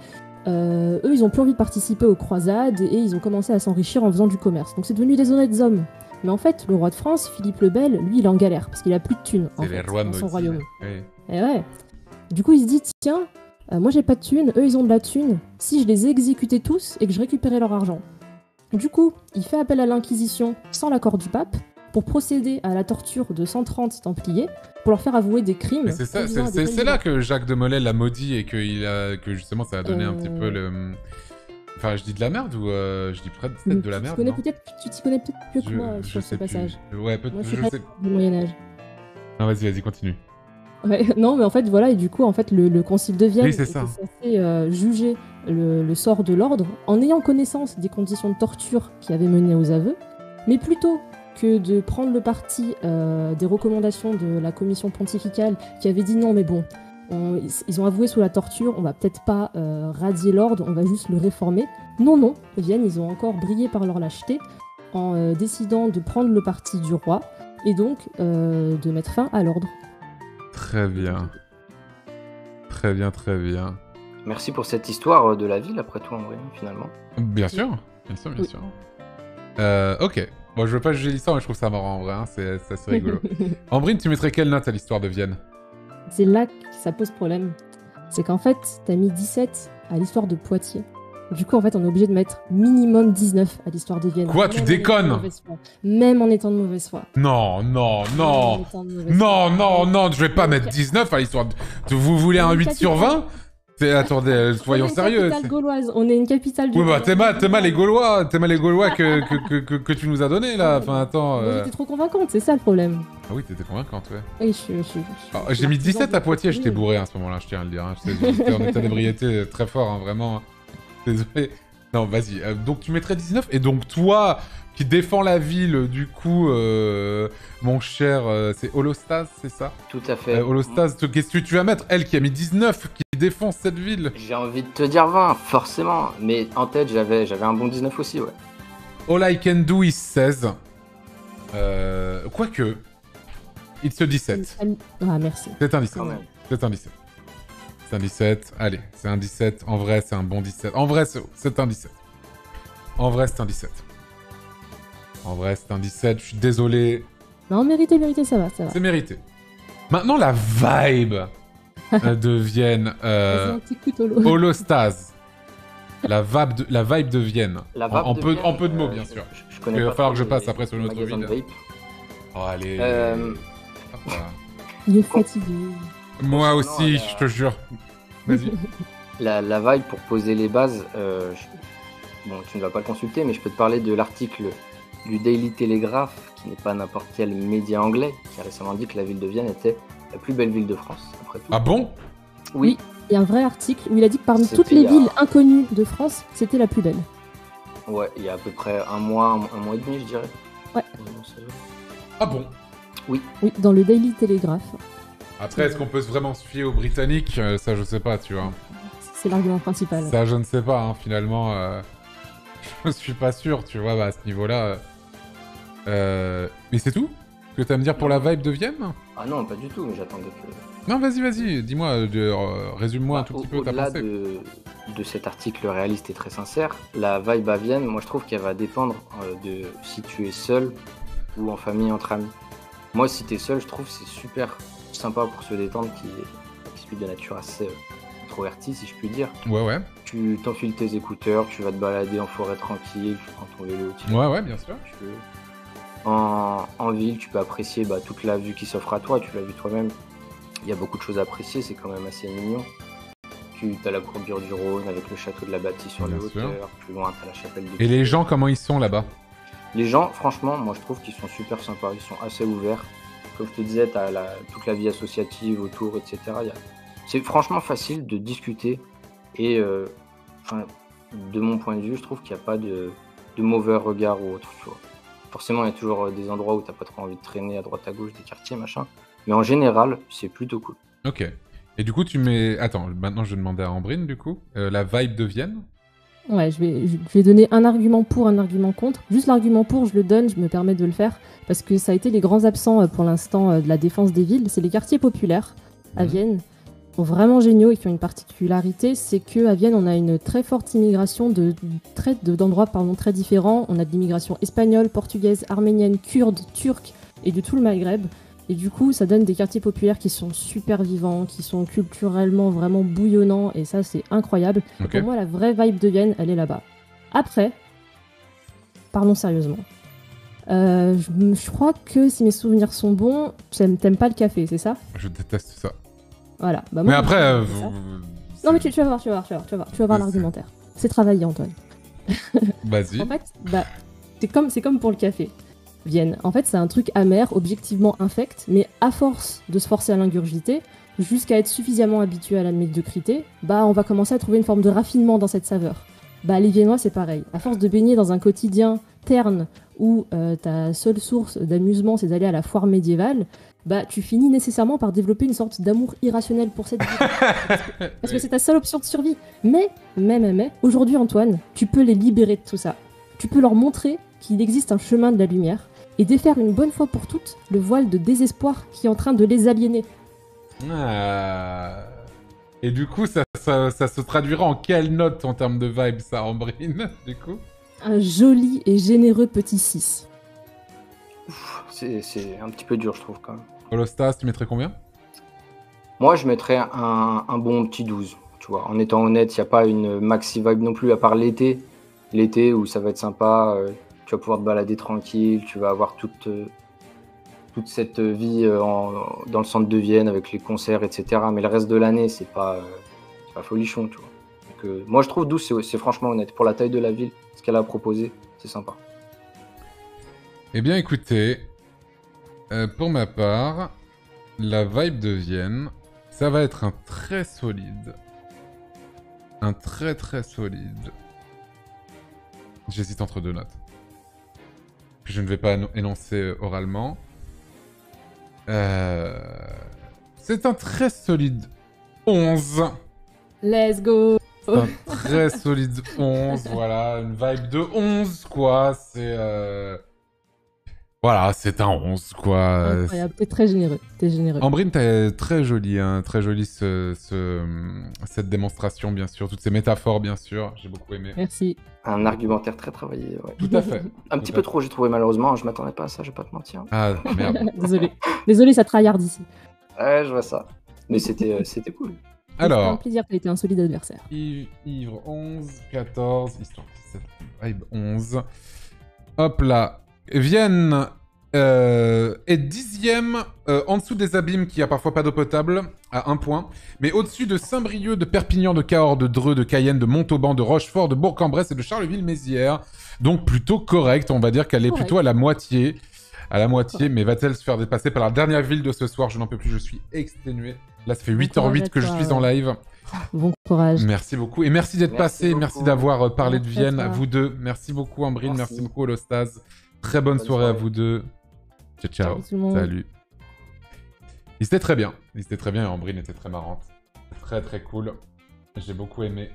S3: eux, ils ont plus envie de participer aux croisades et ils ont commencé à s'enrichir en faisant du commerce. Donc c'est devenu des honnêtes hommes. Mais en fait, le roi de France, Philippe le Bel, lui, il est en galère parce qu'il a plus de thunes dans son royaume.
S1: Oui.
S3: Et ouais. Du coup, il se dit, tiens, moi j'ai pas de thunes, eux ils ont de la thune. Si je les exécutais tous et que je récupérais leur argent. Du coup, il fait appel à l'Inquisition sans l'accord du pape pour procéder à la torture de 130 Templiers pour leur faire avouer des crimes.
S1: C'est là que Jacques de Molay l'a maudit et que justement ça a donné un petit peu le... Enfin, je dis de la merde ou je dis peut-être de la merde,
S3: tu t'y connais peut-être mieux que moi sur ce passage.
S1: Ouais, peut-être, je sais.
S3: Du Moyen-Âge.
S1: Non, vas-y, continue.
S3: Ouais, non, mais en fait, voilà, et du coup, en fait, le concile de Vienne
S1: était
S3: censé juger le sort de l'ordre en ayant connaissance des conditions de torture qui avaient mené aux aveux, mais plutôt que de prendre le parti des recommandations de la commission pontificale qui avait dit non, mais bon, ils ont avoué sous la torture, on va peut-être pas radier l'ordre, on va juste le réformer. Non, Vienne, ils ont encore brillé par leur lâcheté en décidant de prendre le parti du roi et donc de mettre fin à l'ordre.
S1: Très bien.
S2: Merci pour cette histoire de la ville, après tout, en vrai, finalement.
S1: Bien sûr. Ok. Bon, je veux pas juger l'histoire, mais je trouve ça marrant, en vrai. Hein. C'est assez rigolo. Ambrine, tu mettrais quelle note à l'histoire de Vienne?
S3: C'est là que ça pose problème. C'est qu'en fait, t'as mis 17 à l'histoire de Poitiers. Du coup, en fait, on est obligé de mettre minimum 19 à l'histoire de Vienne.
S1: Quoi, tu déconnes?
S3: Même en étant de mauvaise foi.
S1: Non, je vais pas mettre 19 à l'histoire de... Vous voulez un 8 sur 20? Attendez, soyons sérieux.
S3: On est une capitale gauloise, on est une capitale du...
S1: Oui, bah t'es mal les Gaulois que tu nous as donné là. Enfin, attends.
S3: J'étais trop convaincante, c'est ça le problème.
S1: Ah oui, t'étais convaincante, ouais.
S3: Oui,
S1: j'ai mis 17 à Poitiers, j'étais bourré à ce moment-là, je tiens à le dire. Hein. J'étais en état d'ébriété très fort, hein, vraiment. Désolé. Non, vas-y. Donc tu mettrais 19, et donc toi, qui défends la ville, du coup, mon cher, c'est Holostase, c'est ça?
S2: Tout à fait.
S1: Holostase, qu'est-ce que tu vas mettre? Elle qui a mis 19, qui défend cette ville.
S2: J'ai envie de te dire 20, forcément. Mais en tête, j'avais un bon 19 aussi, ouais.
S1: All I can do is 16. Quoique, it's a 17.
S3: Ah, merci.
S1: C'est un 17. C'est un 17. C'est un 17. Allez, c'est un 17. En vrai, c'est un bon 17. En vrai, c'est un 17. En vrai, c'est un 17. Je suis désolé.
S3: Non, mérité, ça va.
S1: C'est mérité. Maintenant, la vibe de Vienne. Holostase. La vibe de Vienne. En peu de mots, bien sûr. Il va falloir que je passe après sur une autre vidéo. Oh, allez.
S3: Il est fatigué.
S1: Moi aussi, je te jure. Vas-y.
S2: La vibe, pour poser les bases, bon, tu ne vas pas le consulter, mais je peux te parler de l'article du Daily Telegraph, qui n'est pas n'importe quel média anglais, qui a récemment dit que la ville de Vienne était la plus belle ville de France, après tout.
S1: Ah bon?
S3: Oui. Il y a un vrai article où il a dit que parmi toutes les villes inconnues de France, c'était la plus belle.
S2: Ouais, il y a à peu près un mois et demi, je dirais.
S3: Ouais.
S1: Ah bon?
S3: Oui, dans le Daily Telegraph.
S1: Après, est-ce qu'on peut vraiment se fier aux Britanniques? Ça, je sais pas, tu vois.
S3: c'est l'argument principal.
S1: Ça, je ne sais pas, hein, finalement. Je suis pas sûr, tu vois, à ce niveau-là. Mais c'est tout que tu vas me dire pour la vibe de Vienne?
S2: Ah non, pas du tout, mais j'attendais que...
S1: Non, vas-y, dis-moi, résume-moi un tout petit peu ta pensée.
S2: Au-delà de cet article réaliste et très sincère, la vibe à Vienne, moi je trouve qu'elle va dépendre de si tu es seul ou en famille, entre amis. Moi, si tu es seul, je trouve que c'est super sympa pour se détendre, qui suit de nature assez introvertie, si je puis dire.
S1: Ouais.
S2: Tu t'enfiles tes écouteurs, tu vas te balader en forêt tranquille, tu prends ton vélo.
S1: Ouais, bien sûr.
S2: En ville, tu peux apprécier toute la vue qui s'offre à toi, tu l'as vu toi-même. Il y a beaucoup de choses à apprécier, c'est quand même assez mignon. Tu as la courbure du Rhône avec le château de la Bâtie sur les hauteurs. Plus loin, tu as la chapelle de...
S1: Et les gens, comment ils sont là-bas?
S2: Les gens, franchement, moi je trouve qu'ils sont super sympas, ils sont assez ouverts. Comme je te disais, tu as toute la vie associative autour, etc. C'est franchement facile de discuter. Et de mon point de vue, je trouve qu'il n'y a pas de mauvais regard ou autre. Tu vois. Forcément, il y a toujours des endroits où tu n'as pas trop envie de traîner à droite à gauche, des quartiers, machin. Mais en général, c'est plutôt cool.
S1: Ok. Et du coup, tu mets... Attends, maintenant je vais demander à Ambrine, du coup. La vibe de Vienne?
S3: Ouais, je vais donner un argument pour, un argument contre. Juste l'argument pour, je le donne, je me permets de le faire. Parce que ça a été les grands absents pour l'instant de la défense des villes. C'est les quartiers populaires à Vienne. Ils sont vraiment géniaux et qui ont une particularité, c'est qu'à Vienne, on a une très forte immigration d'endroits très différents. On a de l'immigration espagnole, portugaise, arménienne, kurde, turque et de tout le Maghreb. Et du coup, ça donne des quartiers populaires qui sont super vivants, qui sont culturellement vraiment bouillonnants, et ça, c'est incroyable.
S1: Okay.
S3: Pour moi, la vraie vibe de Vienne, elle est là-bas. Après, parlons sérieusement. Je crois que si mes souvenirs sont bons, t'aimes pas le café, c'est ça?
S1: Je déteste ça.
S3: Voilà. Bah,
S1: mais
S3: moi,
S1: après...
S3: Non, mais tu vas voir l'argumentaire. C'est travaillé, Antoine.
S1: Vas-y.
S3: En fait, c'est comme pour le café. Vienne. En fait, c'est un truc amer, objectivement infect, mais à force de se forcer à l'ingurgiter, jusqu'à être suffisamment habitué à la médiocrité, on va commencer à trouver une forme de raffinement dans cette saveur. Les Viennois, c'est pareil. À force de baigner dans un quotidien terne où ta seule source d'amusement, c'est d'aller à la foire médiévale, tu finis nécessairement par développer une sorte d'amour irrationnel pour cette vie. Parce que c'est ta seule option de survie. Mais, aujourd'hui, Antoine, tu peux les libérer de tout ça. Tu peux leur montrer qu'il existe un chemin de la lumière, et défaire une bonne fois pour toutes le voile de désespoir qui est en train de les aliéner.
S1: Et du coup, ça se traduira en quelle note en termes de vibe, ça, Ambrine, du coup?
S3: Un joli et généreux petit 6.
S2: C'est un petit peu dur, je trouve, quand même.
S1: Holostas, tu mettrais combien?
S2: Moi, je mettrais un bon petit 12, tu vois. En étant honnête, il n'y a pas une maxi vibe non plus, à part l'été. L'été où ça va être sympa... Tu vas pouvoir te balader tranquille, tu vas avoir toute cette vie dans le centre de Vienne avec les concerts, etc. Mais le reste de l'année, c'est pas folichon, tu vois. Donc, moi, je trouve 12, c'est franchement honnête. Pour la taille de la ville, ce qu'elle a proposé, c'est sympa.
S1: Eh bien, écoutez, pour ma part, la vibe de Vienne, ça va être un très solide. Un très très solide. J'hésite entre deux notes. Je ne vais pas énoncer oralement. C'est un très solide 11.
S3: Let's go.
S1: Un très solide 11, voilà. Une vibe de 11, quoi. C'est... Voilà, c'est un 11, quoi.
S3: Incroyable, t'es très généreux.
S1: Ambrine, t'es très jolie, hein. Très jolie cette démonstration, bien sûr. Toutes ces métaphores, bien sûr. J'ai beaucoup aimé.
S3: Merci.
S2: Un argumentaire très travaillé, ouais.
S1: Tout à fait.
S2: Un petit peu trop, j'ai trouvé, malheureusement. Je m'attendais pas à ça, je vais pas te mentir.
S1: Ah, merde.
S3: Désolé, ça tryhard ici.
S2: Ouais, je vois ça. Mais c'était cool.
S1: Alors...
S3: C'était un plaisir, t'as été un solide adversaire.
S1: Ivre 11, 14, histoire 17, vibe 11. Hop là. Vienne est 10e en dessous des Abîmes qui a parfois pas d'eau potable à 1 point, mais au-dessus de Saint-Brieuc, de Perpignan, de Cahors, de Dreux, de Cayenne, de Montauban, de Rochefort, de Bourg-en-Bresse et de Charleville-Mézières. Donc plutôt correct, on va dire qu'elle est plutôt à la moitié. Mais va-t-elle se faire dépasser par la dernière ville de ce soir? Je n'en peux plus, je suis exténué. Là, ça fait 8h08 que je suis en live.
S3: Bon courage.
S1: Merci beaucoup. Et merci d'être passé, merci d'avoir parlé de Vienne, à vous deux. Merci beaucoup Ambrine, merci beaucoup Holostas. Très bonne soirée à vous deux. Ciao, ciao. Salut. Ils étaient très bien. Et Ambrine était très marrante. Très très cool. J'ai beaucoup aimé.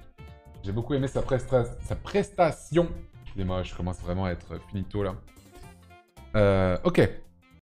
S1: J'ai beaucoup aimé sa prestation. Excusez-moi, je commence vraiment à être finito là. Ok.